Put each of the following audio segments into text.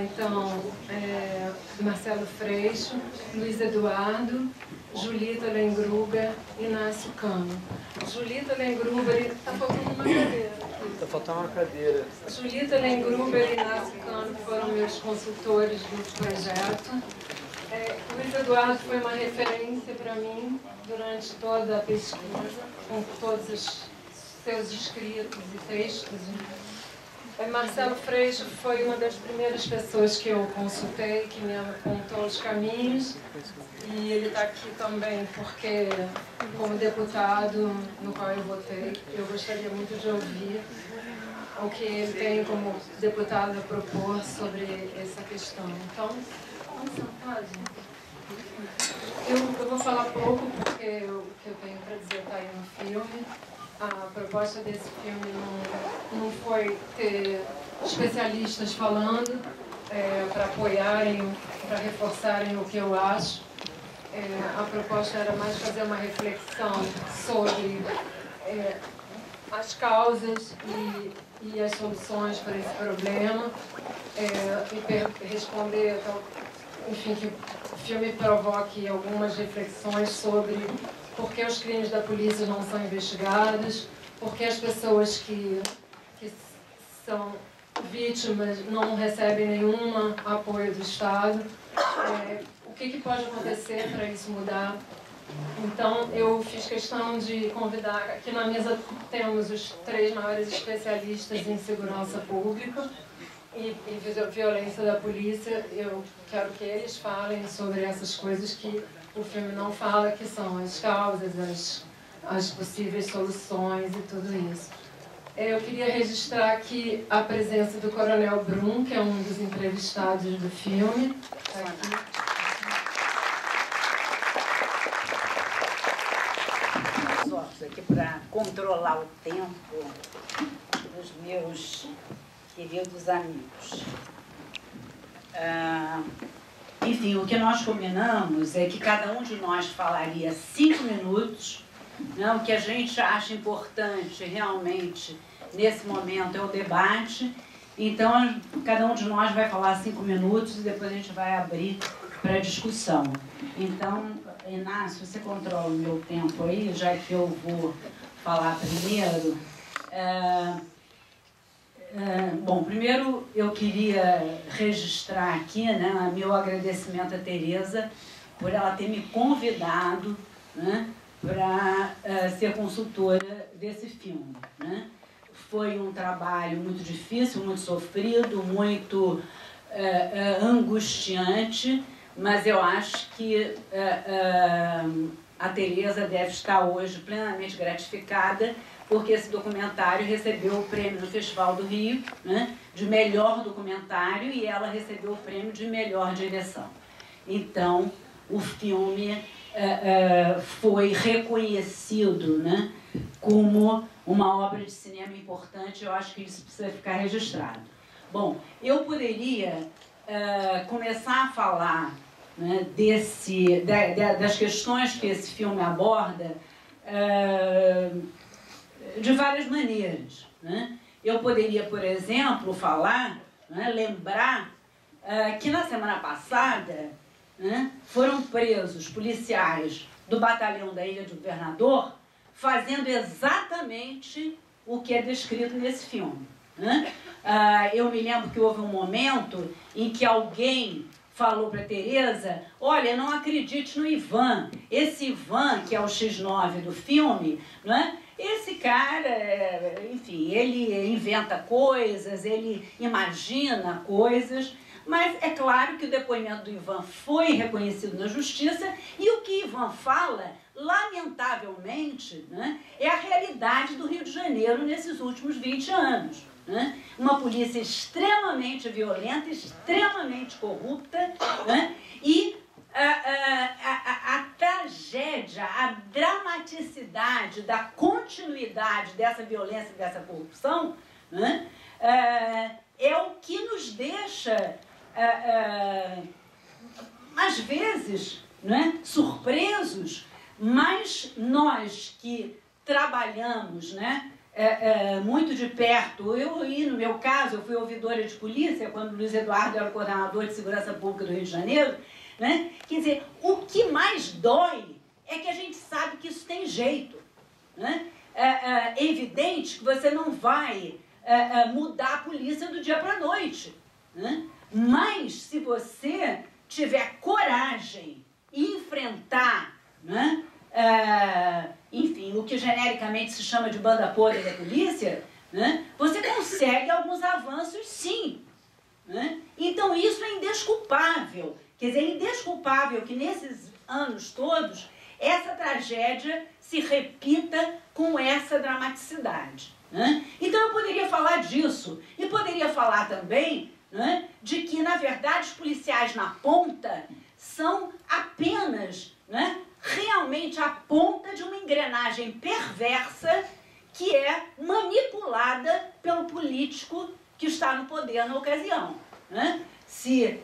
Então, Marcelo Freixo, Luiz Eduardo, Julita Lengruber, Inácio Cano. Julita Lengruber, está faltando uma cadeira. Está faltando uma cadeira. Julita Lengruber e Inácio Cano foram meus consultores do projeto. Luiz Eduardo foi uma referência para mim durante toda a pesquisa, com todos os seus escritos e textos. Marcelo Freixo foi uma das primeiras pessoas que eu consultei, que me apontou os caminhos, e ele está aqui também porque, como deputado no qual eu votei, eu gostaria muito de ouvir o que ele tem como deputado a propor sobre essa questão. Então, vamos sentar, gente. Eu vou falar pouco porque o que eu tenho para dizer está aí no filme. A proposta desse filme não foi ter especialistas falando para apoiarem, para reforçarem o que eu acho. A proposta era mais fazer uma reflexão sobre as causas e as soluções para esse problema e responder, enfim, que o filme provoque algumas reflexões sobre por que os crimes da polícia não são investigados, por que as pessoas que são vítimas não recebem nenhum apoio do Estado, o que pode acontecer para isso mudar. Então, eu fiz questão de convidar, aqui na mesa temos os 3 maiores especialistas em segurança pública e violência da polícia. Eu quero que eles falem sobre essas coisas que o filme não fala, que são as causas, as possíveis soluções e tudo isso. Eu queria registrar aqui a presença do Coronel Brum, que é um dos entrevistados do filme. Tá aqui. Aqui para controlar o tempo dos meus queridos amigos. Enfim, o que nós combinamos é que cada um de nós falaria 5 minutos, né? O que a gente acha importante realmente nesse momento é o debate. Então, cada um de nós vai falar 5 minutos e depois a gente vai abrir para discussão. Então, Inácio, você controla o meu tempo aí, já que eu vou falar primeiro. Bom, primeiro eu queria registrar aqui, né, meu agradecimento a Tereza por ela ter me convidado, né, para ser consultora desse filme, né. Foi um trabalho muito difícil, muito sofrido, muito angustiante, mas eu acho que a Tereza deve estar hoje plenamente gratificada, porque esse documentário recebeu o prêmio no Festival do Rio, né, de melhor documentário, e ela recebeu o prêmio de melhor direção. Então, o filme foi reconhecido, né, como uma obra de cinema importante. Eu acho que isso precisa ficar registrado. Bom, eu poderia começar a falar, né, das questões que esse filme aborda de várias maneiras, né? Eu poderia, por exemplo, falar, né, lembrar que na semana passada, né, foram presos policiais do batalhão da Ilha do Governador fazendo exatamente o que é descrito nesse filme, né? Eu me lembro que houve um momento em que alguém falou para Tereza: olha, não acredite no Ivan. Esse Ivan, que é o X9 do filme, né? Esse cara, enfim, ele inventa coisas, ele imagina coisas, mas é claro que o depoimento do Ivan foi reconhecido na justiça, e o que Ivan fala, lamentavelmente, né, é a realidade do Rio de Janeiro nesses últimos 20 anos. Né? Uma polícia extremamente violenta, extremamente corrupta, né? E a tragédia, a dramaticidade da continuidade dessa violência e dessa corrupção, né, é o que nos deixa, às vezes, né, surpresos, mas nós que trabalhamos, né, muito de perto. E no meu caso, eu fui ouvidora de polícia quando o Luiz Eduardo era o coordenador de segurança pública do Rio de Janeiro, né? Quer dizer, o que mais dói é que a gente sabe que isso tem jeito, né? É evidente que você não vai mudar a polícia do dia para a noite, né? Mas se você tiver coragem e enfrentar, né, enfim, o que genericamente se chama de banda podre da polícia, né, você consegue alguns avanços, sim. Né? Então isso é indesculpável. Quer dizer, é indesculpável que nesses anos todos essa tragédia se repita com essa dramaticidade. Né? Então eu poderia falar disso. E poderia falar também, né, de que, na verdade, os policiais na ponta são apenas, né, realmente a ponta de uma engrenagem perversa que é manipulada pelo político que está no poder na ocasião. Né? Se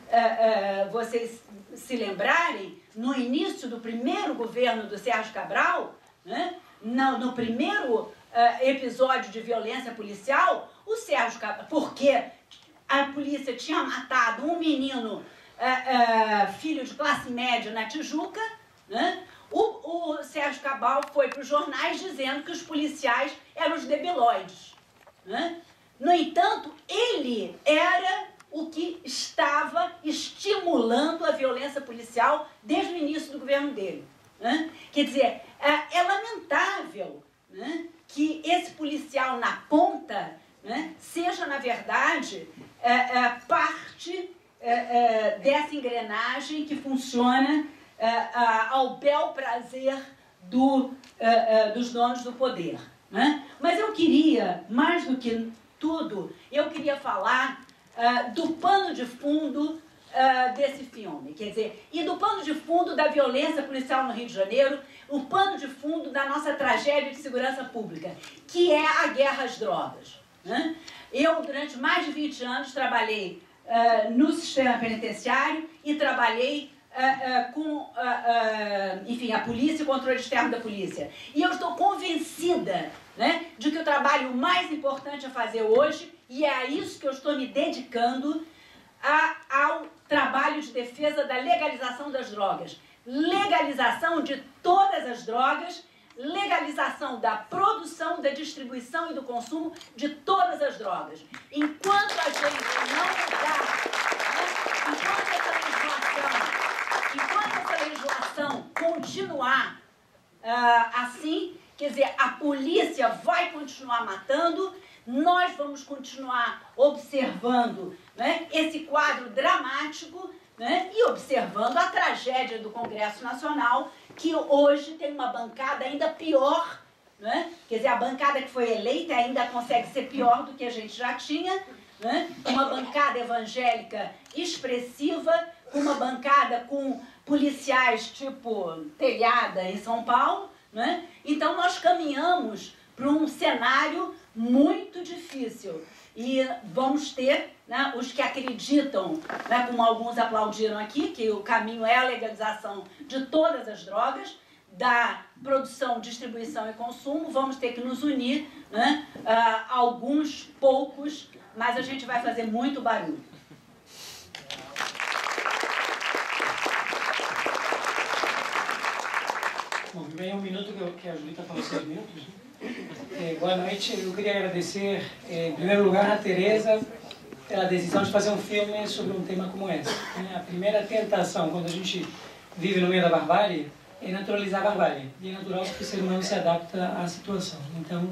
vocês se lembrarem, no início do primeiro governo do Sérgio Cabral, né, no primeiro episódio de violência policial, o Sérgio Cabral, porque a polícia tinha matado um menino filho de classe média na Tijuca, né? O Sérgio Cabral foi para os jornais dizendo que os policiais eram os debilóides. Né? No entanto, ele era o que estava estimulando a violência policial desde o início do governo dele. Né? Quer dizer, é lamentável, né, que esse policial na ponta, né, seja, na verdade, parte dessa engrenagem que funciona ao bel prazer dos donos do poder. Né? Mas eu queria, mais do que tudo, eu queria falar do pano de fundo desse filme, quer dizer, e do pano de fundo da violência policial no Rio de Janeiro, o pano de fundo da nossa tragédia de segurança pública, que é a guerra às drogas. Né? Eu, durante mais de 20 anos, trabalhei no sistema penitenciário e trabalhei com, enfim, a polícia e o controle externo da polícia. E eu estou convencida, né, de que o trabalho mais importante a fazer hoje, e é a isso que eu estou me dedicando, ao trabalho de defesa da legalização das drogas. Legalização de todas as drogas, legalização da produção, da distribuição e do consumo de todas as drogas. Enquanto a gente não mudar, enquanto essa legislação continuar assim, quer dizer, a polícia vai continuar matando, nós vamos continuar observando, né, esse quadro dramático, né, e observando a tragédia do Congresso Nacional, que hoje tem uma bancada ainda pior, né? Quer dizer, a bancada que foi eleita ainda consegue ser pior do que a gente já tinha, né? Uma bancada evangélica expressiva, uma bancada com policiais tipo Telhada em São Paulo, né? Então nós caminhamos para um cenário muito difícil. E vamos ter, né, os que acreditam, né, como alguns aplaudiram aqui, que o caminho é a legalização de todas as drogas, da produção, distribuição e consumo. Vamos ter que nos unir, né, alguns poucos, mas a gente vai fazer muito barulho. Bom, bem, um minuto que a Julita falou 6 minutos. Boa noite, eu queria agradecer, em primeiro lugar, a Tereza pela decisão de fazer um filme sobre um tema como esse. A primeira tentação, quando a gente vive no meio da barbárie, é naturalizar a barbárie. E é natural que o ser humano se adapta à situação. Então,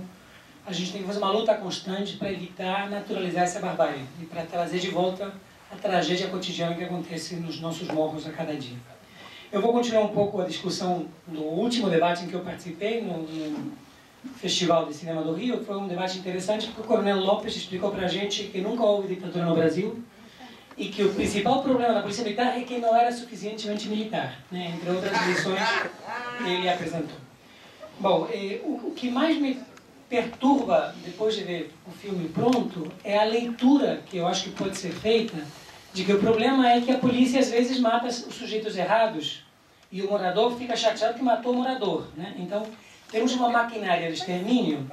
a gente tem que fazer uma luta constante para evitar naturalizar essa barbárie e para trazer de volta a tragédia cotidiana que acontece nos nossos morros a cada dia. Eu vou continuar um pouco a discussão do último debate em que eu participei, no Festival de Cinema do Rio. Foi um debate interessante porque o Coronel Lopes explicou para a gente que nunca houve ditadura no Brasil e que o principal problema da Polícia Militar é que não era suficientemente militar, né? Entre outras lições que ele apresentou. Bom, o que mais me perturba, depois de ver o filme pronto, é a leitura que eu acho que pode ser feita de que o problema é que a polícia às vezes mata os sujeitos errados e o morador fica chateado que matou o morador, né? Então, temos uma maquinária de extermínio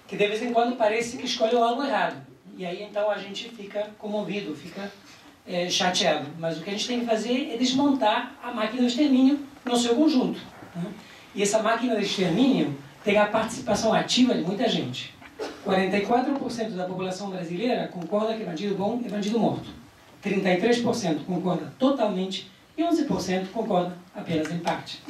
que de vez em quando parece que escolhe algo errado. E aí então a gente fica comovido, fica chateado. Mas o que a gente tem que fazer é desmontar a máquina do extermínio no seu conjunto, né? E essa máquina de extermínio tem a participação ativa de muita gente. 44% da população brasileira concorda que bandido bom é bandido morto. 33% concorda totalmente e 11% concorda apenas em parte.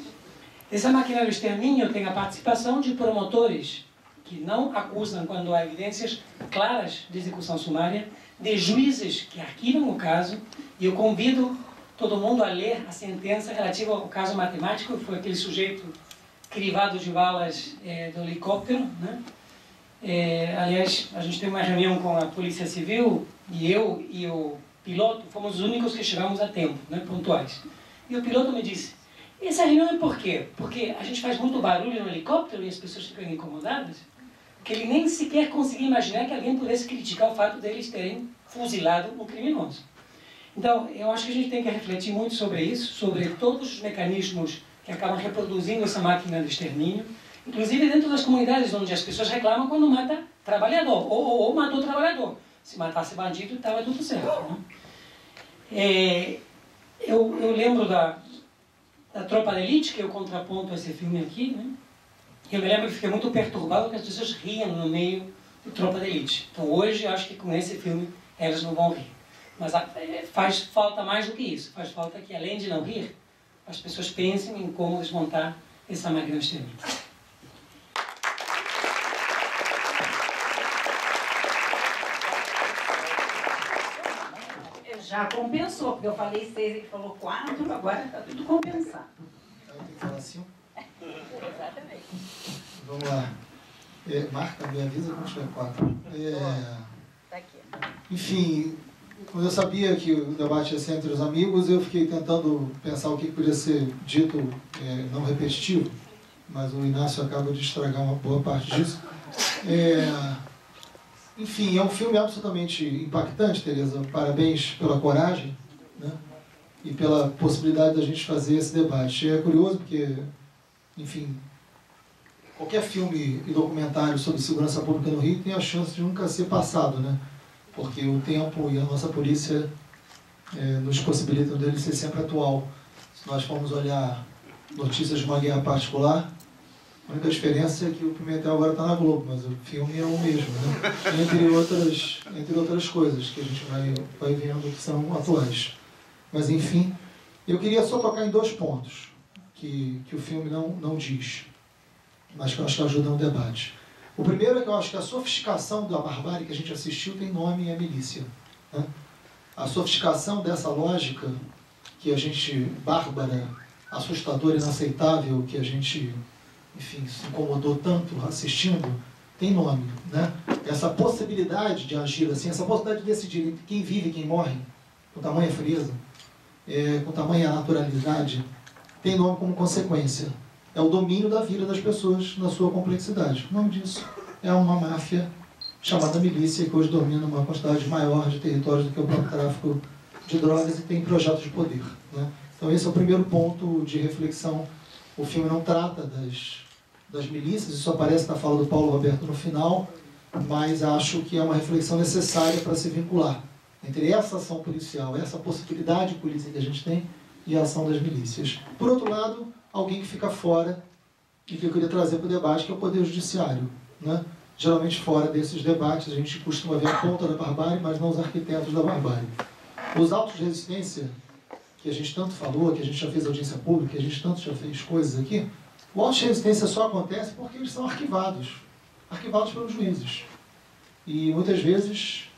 Essa máquina do extermínio tem a participação de promotores que não acusam quando há evidências claras de execução sumária, de juízes que arquivam o caso, e eu convido todo mundo a ler a sentença relativa ao caso matemático, foi aquele sujeito crivado de balas do helicóptero, né? Aliás, a gente teve uma reunião com a Polícia Civil, e eu e o piloto fomos os únicos que chegamos a tempo, né, pontuais. E o piloto me disse, essa reunião é por quê? Porque a gente faz muito barulho no helicóptero e as pessoas ficam incomodadas? Que ele nem sequer conseguia imaginar que alguém pudesse criticar o fato deles terem fuzilado um criminoso. Então, eu acho que a gente tem que refletir muito sobre isso, sobre todos os mecanismos que acabam reproduzindo essa máquina de extermínio, inclusive dentro das comunidades onde as pessoas reclamam quando mata trabalhador, ou matou trabalhador. Se matasse bandido, estava tudo certo, né? Eu lembro da Tropa de Elite, que eu contraponto a esse filme aqui, né? Eu me lembro que fiquei muito perturbado que as pessoas riam no meio de Tropa de Elite. Então hoje eu acho que com esse filme elas não vão rir. Mas faz falta mais do que isso. Faz falta que, além de não rir, as pessoas pensem em como desmontar essa máquina de extermínio. Já compensou, porque eu falei 6 e ele falou 4, agora está tudo compensado. Tem que falar 5? Exatamente. Vamos lá. Marca, me avisa quando tiver 4. Tá aqui. Enfim, quando eu sabia que o debate ia ser entre os amigos, eu fiquei tentando pensar o que poderia ser dito, não repetitivo, mas o Inácio acaba de estragar uma boa parte disso. Enfim, é um filme absolutamente impactante, Tereza. Parabéns pela coragem, né? E pela possibilidade da gente fazer esse debate. É curioso porque, enfim, qualquer filme e documentário sobre segurança pública no Rio tem a chance de nunca ser passado, né? Porque o tempo e a nossa polícia nos possibilitam dele ser sempre atual. Se nós formos olhar notícias de uma guerra particular, a única diferença é que o Pimentel agora está na Globo, mas o filme é o mesmo, né? Entre outras coisas que a gente vai vendo que são atuais. Mas, enfim, eu queria só tocar em 2 pontos que o filme não diz, mas que eu acho que ajudam o debate. O primeiro é que eu acho que a sofisticação da barbárie que a gente assistiu tem nome e é milícia, né? A sofisticação dessa lógica que a gente, bárbara, assustadora, inaceitável, que a gente, enfim, se incomodou tanto assistindo, tem nome, né? Essa possibilidade de agir assim, essa possibilidade de decidir quem vive e quem morre, com tamanha frieza, com tamanha naturalidade, tem nome como consequência. É o domínio da vida das pessoas na sua complexidade. O nome disso é uma máfia chamada milícia, que hoje domina uma quantidade maior de territórios do que o próprio tráfico de drogas e tem projetos de poder, né? Então esse é o primeiro ponto de reflexão. O filme não trata das milícias, isso aparece na fala do Paulo Roberto no final, mas acho que é uma reflexão necessária para se vincular entre essa ação policial, essa possibilidade política que a gente tem e a ação das milícias. Por outro lado, alguém que fica fora e que eu queria trazer para o debate, que é o Poder Judiciário, né? Geralmente fora desses debates a gente costuma ver a ponta da barbárie, mas não os arquitetos da barbárie. Os autos de resistência, que a gente tanto falou, que a gente já fez audiência pública, que a gente tanto já fez coisas aqui, o auto de resistência só acontece porque eles são arquivados pelos juízes. E muitas vezes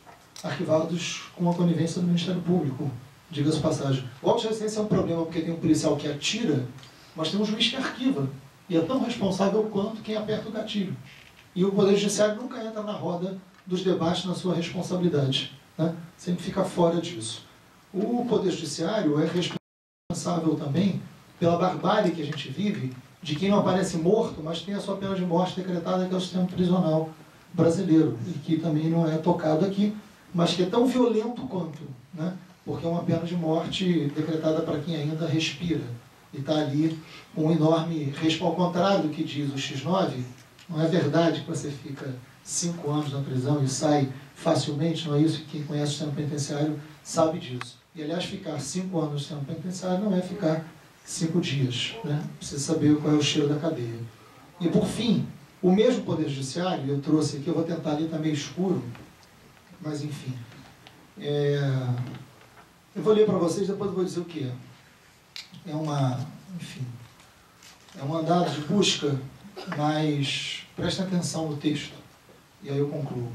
arquivados com a conivência do Ministério Público, diga-se passagem. O auto de resistência é um problema porque tem um policial que atira, mas tem um juiz que arquiva. E é tão responsável quanto quem aperta o gatilho. E o Poder Judiciário nunca entra na roda dos debates na sua responsabilidade, né? Sempre fica fora disso. O Poder Judiciário é responsável também pela barbárie que a gente vive, de quem não aparece morto, mas tem a sua pena de morte decretada, que é o sistema prisional brasileiro, e que também não é tocado aqui, mas que é tão violento quanto, né? Porque é uma pena de morte decretada para quem ainda respira. E está ali um enorme risco. Ao contrário do que diz o X9, não é verdade que você fica 5 anos na prisão e sai facilmente, não é isso? Quem conhece o sistema penitenciário sabe disso. E, aliás, ficar 5 anos no sistema penitenciário não é ficar 5 dias, né? Precisa saber qual é o cheiro da cadeia. E, por fim, o mesmo Poder Judiciário, eu trouxe aqui, eu vou tentar ali, está meio escuro, mas, enfim. Eu vou ler para vocês, depois eu vou dizer o que é. É uma, enfim, é um mandado de busca, mas prestem atenção no texto, e aí eu concluo.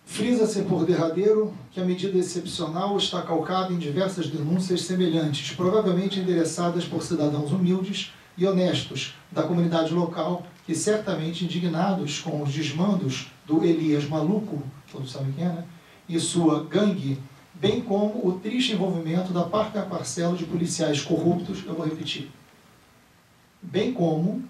Frisa-se por derradeiro que a medida excepcional está calcada em diversas denúncias semelhantes, provavelmente endereçadas por cidadãos humildes e honestos da comunidade local, que certamente indignados com os desmandos do Elias Maluco, todos sabem quem é, né? E sua gangue, bem como o triste envolvimento da parca parcela de policiais corruptos, eu vou repetir, bem como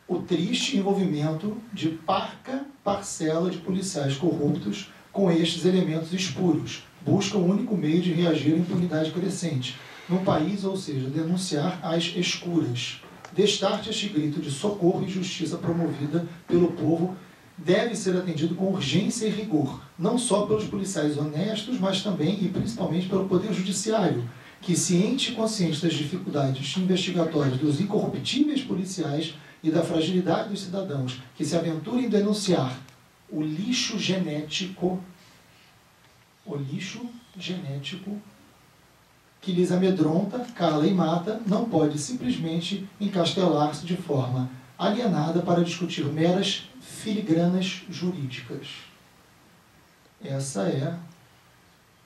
o triste envolvimento de parca parcela de policiais corruptos com estes elementos espuros, busca o único meio de reagir à impunidade crescente no país, ou seja, denunciar as escuras. Destarte este grito de socorro e justiça promovida pelo povo deve ser atendido com urgência e rigor, não só pelos policiais honestos, mas também e principalmente pelo Poder Judiciário, que, ciente e consciente das dificuldades investigatórias dos incorruptíveis policiais e da fragilidade dos cidadãos que se aventurem em denunciar o lixo genético que lhes amedronta, cala e mata, não pode simplesmente encastelar-se de forma alienada para discutir meras filigranas jurídicas. Essa é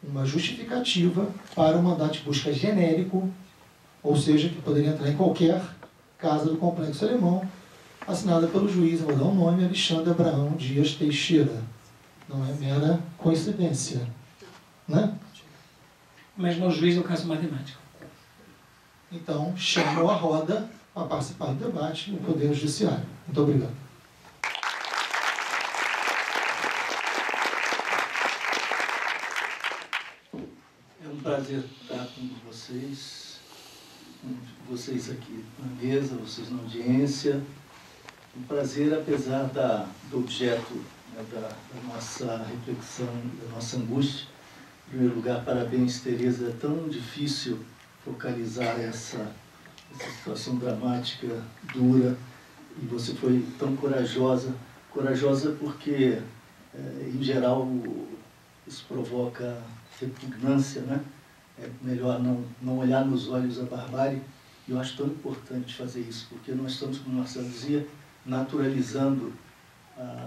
uma justificativa para o mandado de busca genérico, ou seja, que poderia entrar em qualquer casa do Complexo Alemão, assinada pelo juiz, eu vou dar um nome, Alexandre Abraão Dias Teixeira. Não é mera coincidência, né? Mas no juiz, no caso matemático. Então, chamou a roda para participar do debate o Poder Judiciário. Muito obrigado. É um prazer estar com vocês aqui na mesa, vocês na audiência. Um prazer, apesar do objeto, né, da nossa reflexão, da nossa angústia. Em primeiro lugar, parabéns, Tereza. É tão difícil focalizar essa situação dramática, dura, e você foi tão corajosa. Corajosa porque, em geral, isso provoca repugnância, né? É melhor não olhar nos olhos a barbárie, e eu acho tão importante fazer isso, porque nós estamos, como o Marcelo dizia, naturalizando,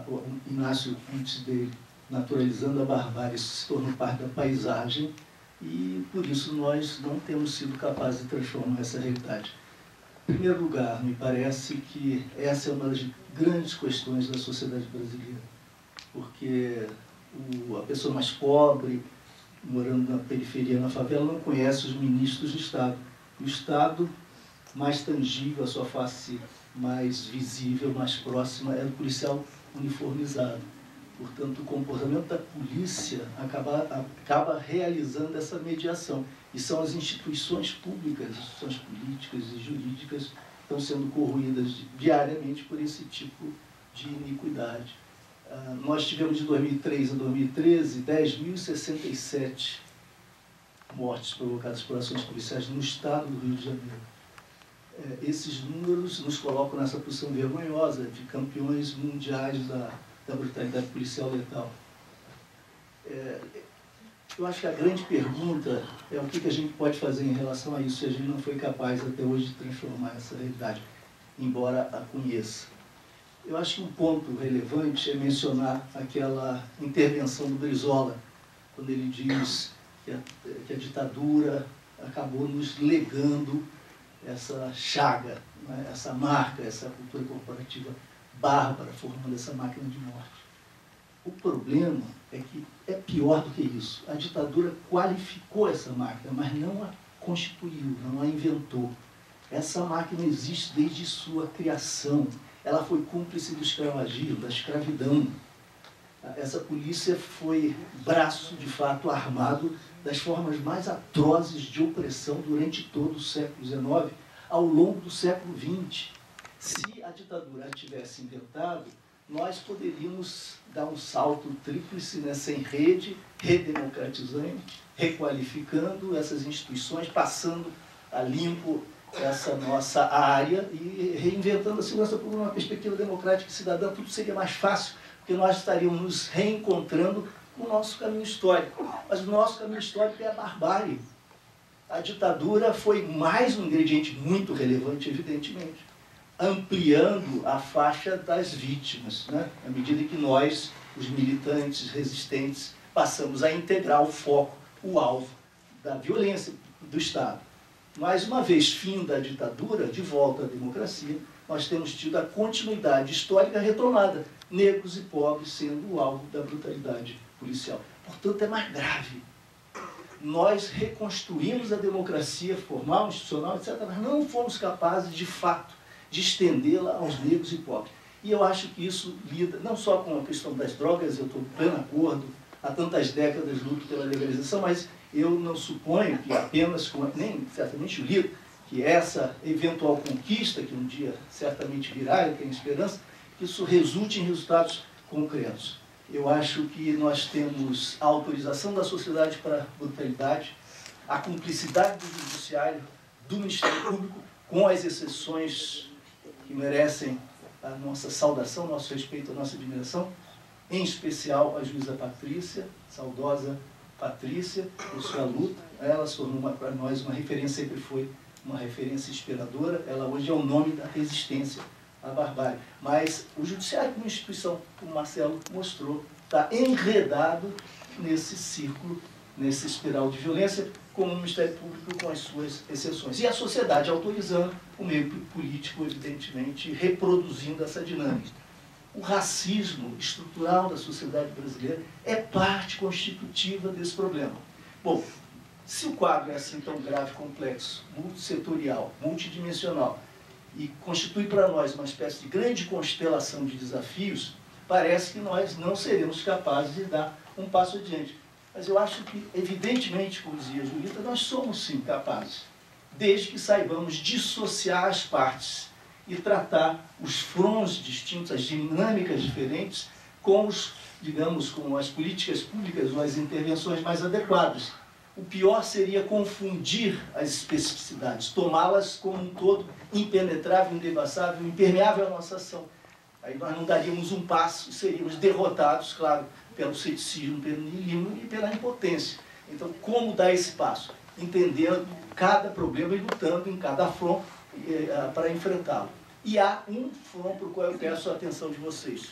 o Inácio antes dele, naturalizando a barbárie. Isso se tornou parte da paisagem, e por isso nós não temos sido capazes de transformar essa realidade. Em primeiro lugar, me parece que essa é uma das grandes questões da sociedade brasileira, porque a pessoa mais pobre, morando na periferia, na favela, não conhece os ministros do Estado. O Estado mais tangível, a sua face mais visível, mais próxima, é do policial uniformizado. Portanto, o comportamento da polícia acaba realizando essa mediação. E são as instituições públicas, instituições políticas e jurídicas que estão sendo corroídas diariamente por esse tipo de iniquidade. Nós tivemos de 2003 a 2013 10.067 mortes provocadas por ações policiais no estado do Rio de Janeiro. Esses números nos colocam nessa posição vergonhosa de campeões mundiais da brutalidade policial letal. Eu acho que a grande pergunta é o que a gente pode fazer em relação a isso, se a gente não foi capaz até hoje de transformar essa realidade, embora a conheça. Eu acho que um ponto relevante é mencionar aquela intervenção do Brizola, quando ele diz que a ditadura acabou nos legando essa chaga, né, essa marca, essa cultura corporativa bárbara, formando essa máquina de morte. O problema é que é pior do que isso. A ditadura qualificou essa máquina, mas não a constituiu, não a inventou. Essa máquina existe desde sua criação. Ela foi cúmplice do escravagismo, da escravidão. Essa polícia foi braço, de fato, armado das formas mais atrozes de opressão durante todo o século XIX, ao longo do século XX. Se a ditadura a tivesse inventado, nós poderíamos dar um salto tríplice nessa rede, redemocratizante, requalificando essas instituições, passando a limpo essa nossa área e reinventando a segurança pública numa perspectiva democrática e cidadã. Tudo seria mais fácil, porque nós estaríamos nos reencontrando com o nosso caminho histórico. Mas o nosso caminho histórico é a barbárie. A ditadura foi mais um ingrediente muito relevante, evidentemente, ampliando a faixa das vítimas, né? À medida que nós, os militantes resistentes, passamos a integrar o foco, o alvo da violência do Estado. Mais uma vez, fim da ditadura, de volta à democracia, nós temos tido a continuidade histórica retomada, negros e pobres sendo o alvo da brutalidade policial. Portanto, é mais grave. Nós reconstruímos a democracia formal, institucional, etc., mas não fomos capazes, de fato, de estendê-la aos negros e pobres. E eu acho que isso lida não só com a questão das drogas, eu estou em pleno acordo, há tantas décadas luto pela legalização, mas eu não suponho que apenas, nem certamente o lido, que essa eventual conquista, que um dia certamente virá, eu tenho esperança, que isso resulte em resultados concretos. Eu acho que nós temos a autorização da sociedade para a brutalidade, a cumplicidade do judiciário, do Ministério Público, com as exceções que merecem a nossa saudação, nosso respeito, a nossa admiração, em especial a juíza Patrícia, saudosa Patrícia, por sua luta. Ela se tornou para nós uma referência, sempre foi uma referência inspiradora. Ela hoje é o nome da resistência à barbárie. Mas o judiciário, como instituição, como o Marcelo mostrou, está enredado nesse círculo, nesse espiral de violência, como o Ministério Público com as suas exceções. E a sociedade autorizando, o meio político, evidentemente, reproduzindo essa dinâmica. O racismo estrutural da sociedade brasileira é parte constitutiva desse problema. Bom, se o quadro é assim tão grave, complexo, multissetorial, multidimensional, e constitui para nós uma espécie de grande constelação de desafios, parece que nós não seremos capazes de dar um passo adiante. Mas eu acho que, evidentemente, como dizia a Julita, nós somos sim capazes, desde que saibamos dissociar as partes e tratar os fronts distintos, as dinâmicas diferentes, com os, digamos, com as políticas públicas ou as intervenções mais adequadas. O pior seria confundir as especificidades, tomá-las como um todo impenetrável, indevassável, impermeável à nossa ação. Aí nós não daríamos um passo e seríamos derrotados, claro, pelo ceticismo, pelo niilismo e pela impotência. Então, como dar esse passo? Entendendo cada problema e lutando em cada front para enfrentá-lo. E há um front para o qual eu peço a atenção de vocês,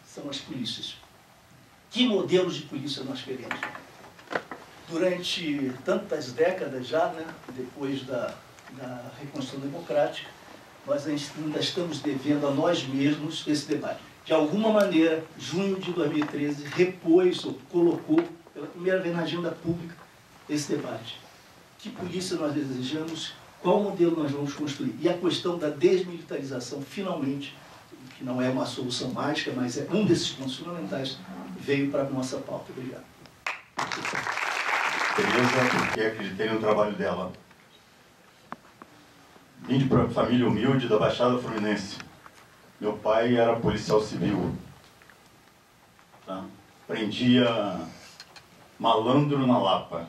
são as polícias. Que modelos de polícia nós queremos? Durante tantas décadas já, né, depois da reconstrução democrática, nós ainda estamos devendo a nós mesmos esse debate. De alguma maneira, junho de 2013 repôs ou colocou pela primeira vez na agenda pública esse debate. Que polícia nós desejamos? Qual modelo nós vamos construir? E a questão da desmilitarização, finalmente, que não é uma solução mágica, mas é um desses pontos fundamentais, veio para a nossa pauta. Obrigado. Tereza, porque acreditei no trabalho dela. Vim de família humilde da Baixada Fluminense. Meu pai era policial civil. Tá? Prendia malandro na Lapa.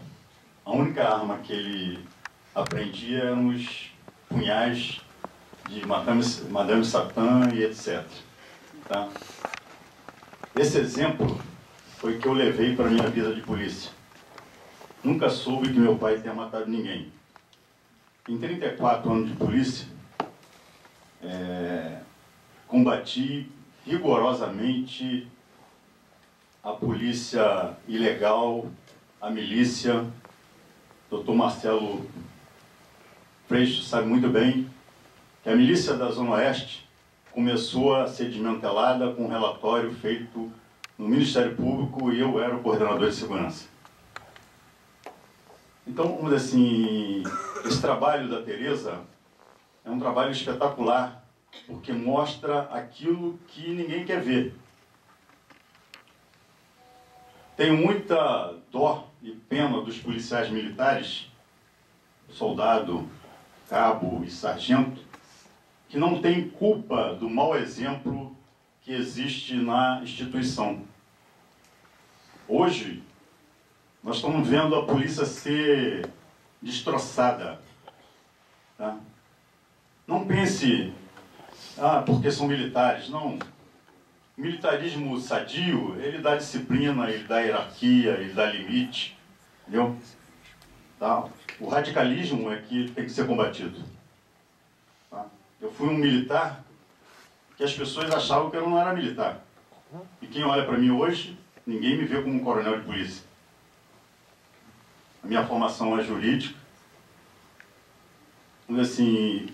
A única arma que ele aprendia eram os punhais de Madame Satã e etc. Tá? Esse exemplo foi que eu levei para a minha vida de polícia. Nunca soube que meu pai tenha matado ninguém. Em 34 anos de polícia, combati rigorosamente a polícia ilegal, a milícia. Dr. Marcelo Freixo sabe muito bem que a milícia da Zona Oeste começou a ser desmantelada com um relatório feito no Ministério Público e eu era o coordenador de segurança. Então, vamos dizer assim, esse trabalho da Tereza é um trabalho espetacular, porque mostra aquilo que ninguém quer ver. Tenho muita dó e pena dos policiais militares, soldado, cabo e sargento, que não têm culpa do mau exemplo que existe na instituição. Hoje, nós estamos vendo a polícia ser destroçada. Tá? Não pense, porque são militares. Não. O militarismo sadio, ele dá disciplina, ele dá hierarquia, ele dá limite. Entendeu? Tá? O radicalismo é que tem que ser combatido. Tá? Eu fui um militar que as pessoas achavam que eu não era militar. E quem olha para mim hoje, ninguém me vê como um coronel de polícia. A minha formação é jurídica. Mas, assim,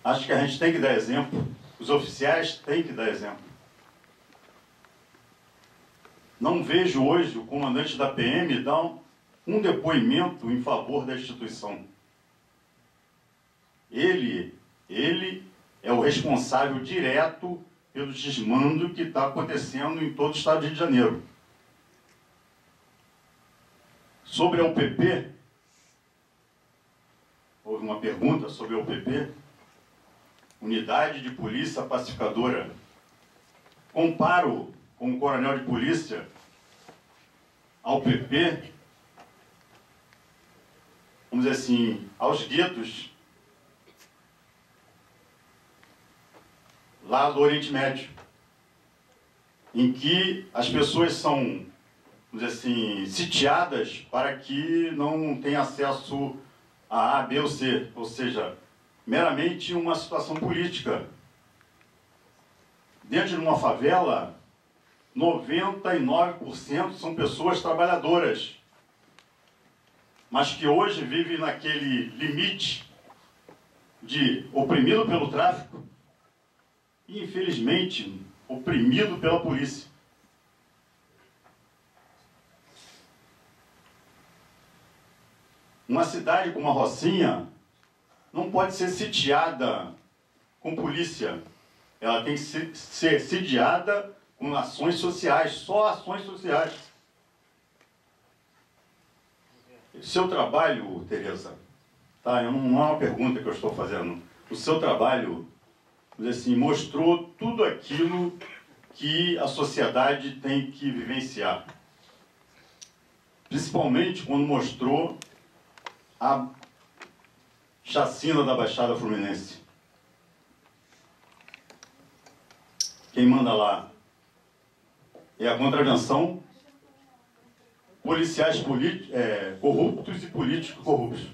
acho que a gente tem que dar exemplo. Os oficiais têm que dar exemplo. Não vejo hoje o comandante da PM dar um depoimento em favor da instituição. Ele é o responsável direto pelo desmando que está acontecendo em todo o estado do Rio de Janeiro. Sobre a UPP, houve uma pergunta sobre a UPP, Unidade de Polícia Pacificadora. Comparo com o coronel de polícia a UPP, vamos dizer assim, aos guetos lá do Oriente Médio, em que as pessoas são, vamos dizer assim, sitiadas para que não tenham acesso a A, B ou C, ou seja, meramente uma situação política. Dentro de uma favela, 99% são pessoas trabalhadoras, mas que hoje vivem naquele limite de oprimido pelo tráfico e, infelizmente, oprimido pela polícia. Uma cidade como a Rocinha não pode ser sitiada com polícia. Ela tem que ser sitiada com ações sociais, só ações sociais. Seu trabalho, Tereza, tá? Não é uma pergunta que eu estou fazendo. O seu trabalho, assim, mostrou tudo aquilo que a sociedade tem que vivenciar. Principalmente quando mostrou a chacina da Baixada Fluminense. Quem manda lá é a contravenção, policiais corruptos e políticos corruptos.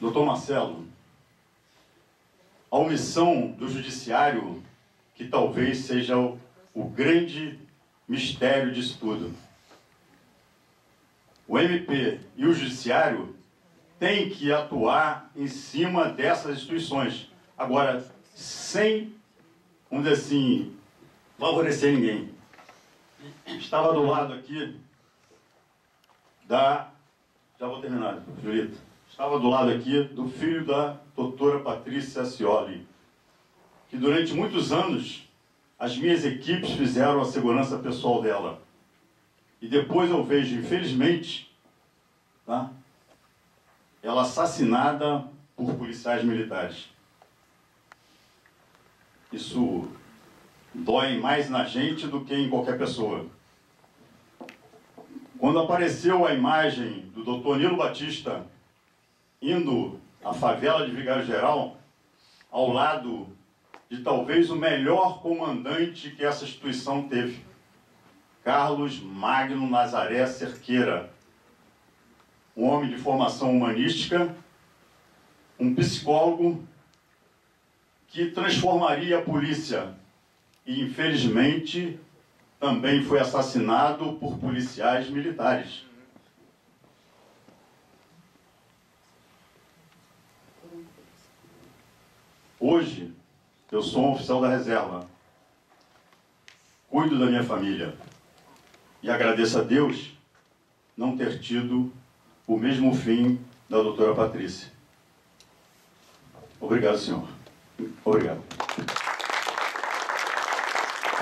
Doutor Marcelo, a omissão do judiciário, que talvez seja o grande mistério disso tudo. O MP e o judiciário têm que atuar em cima dessas instituições. Agora, sem, vamos dizer assim, favorecer ninguém. Estava do lado aqui já vou terminar, Julita. Estava do lado aqui do filho da doutora Patrícia Scioli, que durante muitos anos as minhas equipes fizeram a segurança pessoal dela. E depois eu vejo, infelizmente, tá, ela assassinada por policiais militares. Isso dói mais na gente do que em qualquer pessoa. Quando apareceu a imagem do doutor Nilo Batista indo à favela de Vigário Geral, ao lado de talvez o melhor comandante que essa instituição teve, Carlos Magno Nazaré Cerqueira, um homem de formação humanística, um psicólogo que transformaria a polícia e, infelizmente, também foi assassinado por policiais militares. Hoje, eu sou um oficial da reserva, cuido da minha família e agradeço a Deus não ter tido o mesmo fim da doutora Patrícia. Obrigado, senhor. Obrigado.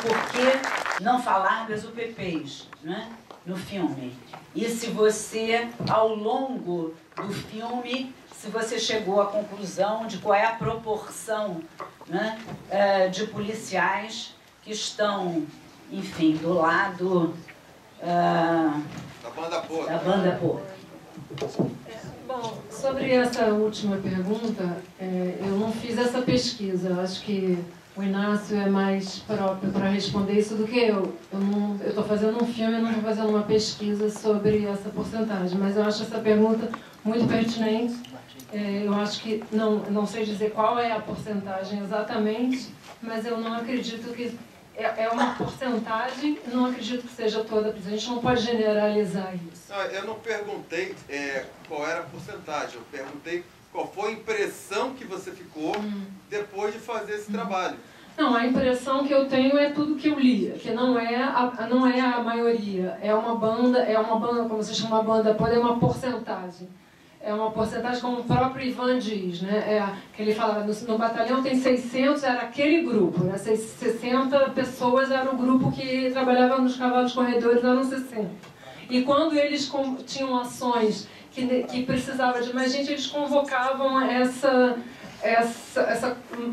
Porque não falar das UPPs, né, no filme. E se você, ao longo do filme, se você chegou à conclusão de qual é a proporção, né, de policiais que estão, enfim, do lado da banda Pô. Bom, sobre essa última pergunta, eu não fiz essa pesquisa. Eu acho que o Inácio é mais próprio para responder isso do que eu. Eu estou fazendo um filme, eu não estou fazendo uma pesquisa sobre essa porcentagem. Mas eu acho essa pergunta muito pertinente. Eu acho que, não sei dizer qual é a porcentagem exatamente, mas eu não acredito que... É uma porcentagem, não acredito que seja toda, a gente não pode generalizar isso. Não, eu não perguntei qual era a porcentagem, eu perguntei qual foi a impressão que você ficou depois de fazer esse trabalho. Não, a impressão que eu tenho é tudo que eu li, que não é a maioria, é uma banda, como você chama, uma banda, pode é uma porcentagem. É uma porcentagem, como o próprio Ivan diz, né? Que ele falava, no batalhão tem 600, era aquele grupo, né? 60 pessoas era o grupo que trabalhava nos cavalos corredores, eram 60. E quando eles tinham ações que precisavam de mais gente, eles convocavam essa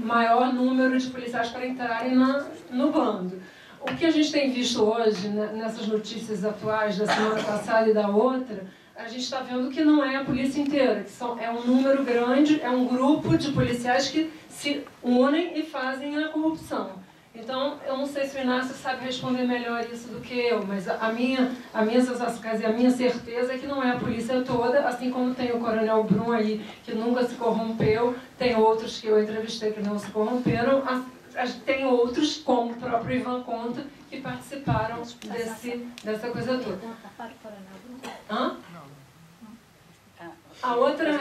maior número de policiais para entrarem no bando. O que a gente tem visto hoje, né, nessas notícias atuais da semana passada e da outra, a gente está vendo que não é a polícia inteira, que é um número grande, é um grupo de policiais que se unem e fazem a corrupção. Então, eu não sei se o Inácio sabe responder melhor isso do que eu, mas a minha sensação, quer dizer, a minha certeza é que não é a polícia toda, assim como tem o Coronel Brum aí, que nunca se corrompeu, tem outros que eu entrevistei que não se corromperam, tem outros, como o próprio Ivan conta, que participaram dessa coisa toda. Hã? A outra,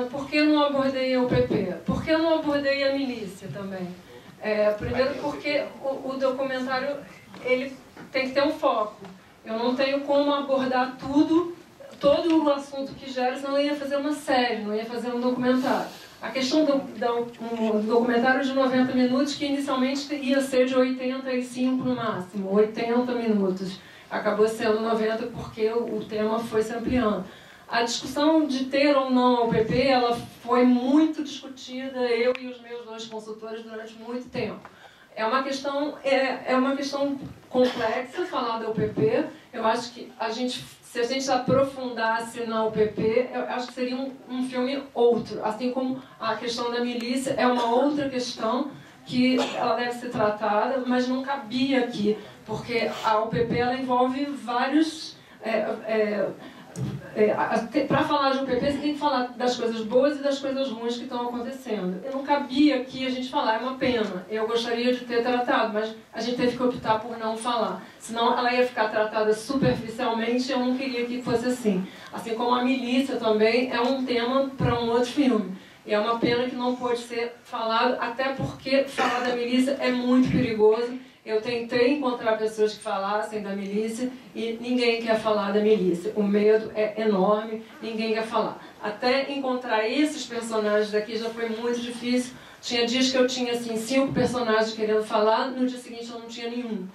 por que eu não abordei a UPP? Por que eu não abordei a milícia também? Primeiro porque o documentário ele tem que ter um foco. Eu não tenho como abordar todo o assunto que gera, senão eu ia fazer uma série, não ia fazer um documentário. A questão do documentário de 90 minutos, que inicialmente ia ser de 85 no máximo, 80 minutos. Acabou sendo 90 porque o tema foi se ampliando. A discussão de ter ou não a UPP, ela foi muito discutida, eu e os meus 2 consultores, durante muito tempo. É uma questão complexa falar da UPP. Eu acho que se a gente aprofundasse na UPP, eu acho que seria um filme outro. Assim como a questão da milícia é uma outra questão que ela deve ser tratada, mas não cabia aqui, porque a UPP ela envolve vários... para falar de UPP, você tem que falar das coisas boas e das coisas ruins que estão acontecendo. Eu não cabia aqui a gente falar, é uma pena. Eu gostaria de ter tratado, mas a gente teve que optar por não falar. Senão ela ia ficar tratada superficialmente, eu não queria que fosse assim. Assim como a milícia também é um tema para um outro filme. E é uma pena que não pode ser falado, até porque falar da milícia é muito perigoso. Eu tentei encontrar pessoas que falassem da milícia e ninguém quer falar da milícia. O medo é enorme, ninguém quer falar. Até encontrar esses personagens daqui já foi muito difícil. Tinha dias que eu tinha assim, 5 personagens querendo falar, no dia seguinte eu não tinha nenhum.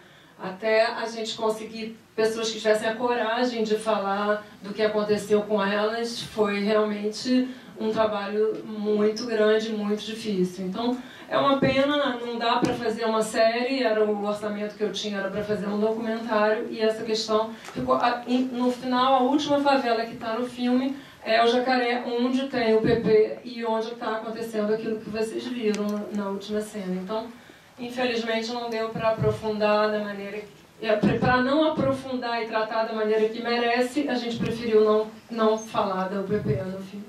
Até a gente conseguir pessoas que tivessem a coragem de falar do que aconteceu com elas, foi realmente um trabalho muito grande, muito difícil. Então, é uma pena, não dá para fazer uma série, era o orçamento que eu tinha, era para fazer um documentário, e essa questão ficou... No final, a última favela que está no filme é o Jacaré, onde tem o PP e onde está acontecendo aquilo que vocês viram na última cena. Então, infelizmente, não deu para aprofundar da maneira que... Para não aprofundar e tratar da maneira que merece, a gente preferiu não falar da UPP no filme.